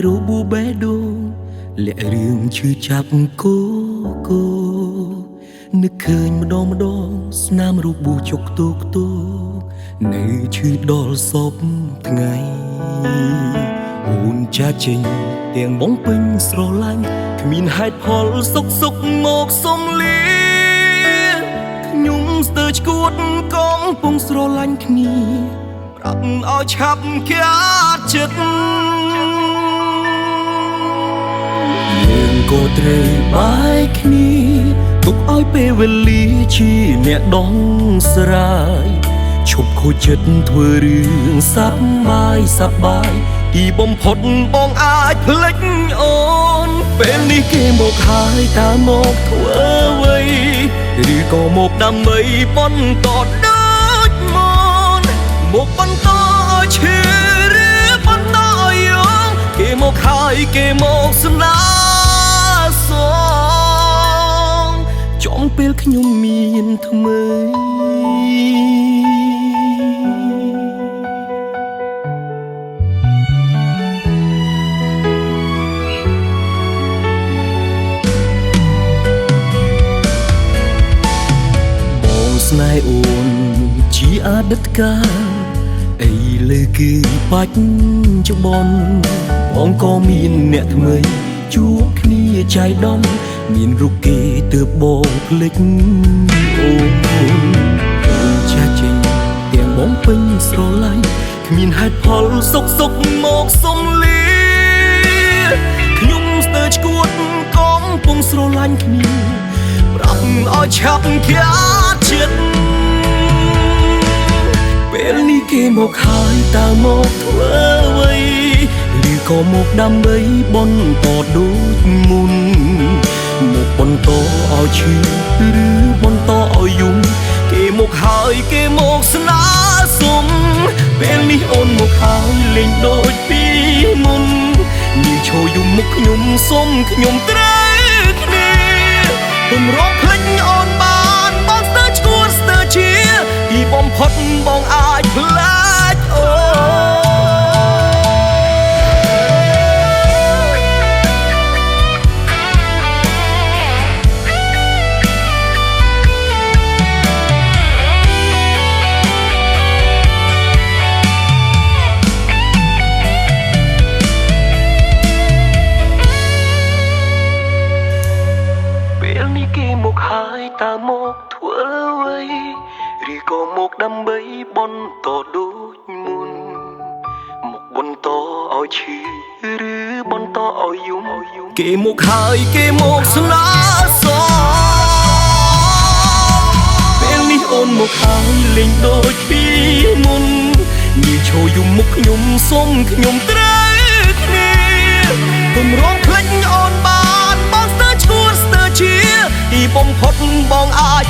រូបបេះដូងលាក់រឿងឈឺចាប់គោនឹកឃើញម្ដងស្នាមរូបជុកទូកនៅឈឺដល់សពថ្ងៃអូនចាចេញទាំងបងពេញស្រឡាញ់គ្មានហេតុផលសុកមកសុំលាខ្ញុំស្ទើរឈួតកំពុងស្រឡាញ់គ្នាប្រាប់ឲ្យឆាប់ខាតចិត្តយើងក៏ត្រូវបាយគ្នាទុកឲ្យពេលវេលាជាអ្នកដងស្រាយឈប់ខូចចិត្តធ្វើរឿងសប្បាយទីបំផុតបងអាចភ្លេចអូនពេលនេះគេមកហើយតើមកធ្វើអ្វីឬក៏មកដើម្បីបន្តដូចមកបន្តឲ្យឈឺឬបន្តឲ្យយំគេមកហើយគេមកស្នាសងចំពេលខ្ញុំមានថ្មីស្នេហ៍អូនជាអតីតកាលអីលើគឺបាច់ច្បន់បងក៏មានអ្នកថ្មីជួបគ្នាចៃដន្យមានរូបគេទើបបងភ្លេចអូនចាចេញទាំងបងពេញស្រឡាញ់គ្មានហេតុផលសុកមកសុំលាខ្ញុំស្ទើរឈួតកំពុងស្រឡាញ់គ្នាប្រាប់ឲ្យឆាប់ខាតចិត្តពេលនេះគេមកហើយតើមកធ្វើអ្វីឬក៏មកដើម្បីបន្តដូចមុនមកបន្តឲ្យឈឺឬបន្តឲ្យយំគេមកហើយគេមកស្នើសុំពេលនេះអូនមកហើយលេងដូចពីមុននាងឈរយំមុខខ្ញុំសុំខ្ញុំត្រូវគ្នាពុំរកភ្លេចអូនបានបងស្ទើរឈួតស្ទើរជាទីបំផុតបងអាចភ្លេចអូគេមកហើយតើមកធ្វើអ្វីឬក៏មកដើម្បីបន្តដូចមុនមកបន្តឲ្យឈឺឬបន្តឲ្យយំគេមកហើយគេមកស្នើសងពេលនេះអូនមកហើយលេងដូចពីមុននាងឈរយំមុខខ្ញុំសុំខ្ញុំត្រូវគ្នាពុំរងភ្លេចអូនបានបងស្ទើរឈួតស្ទើរជាទីបំផុតបងអាច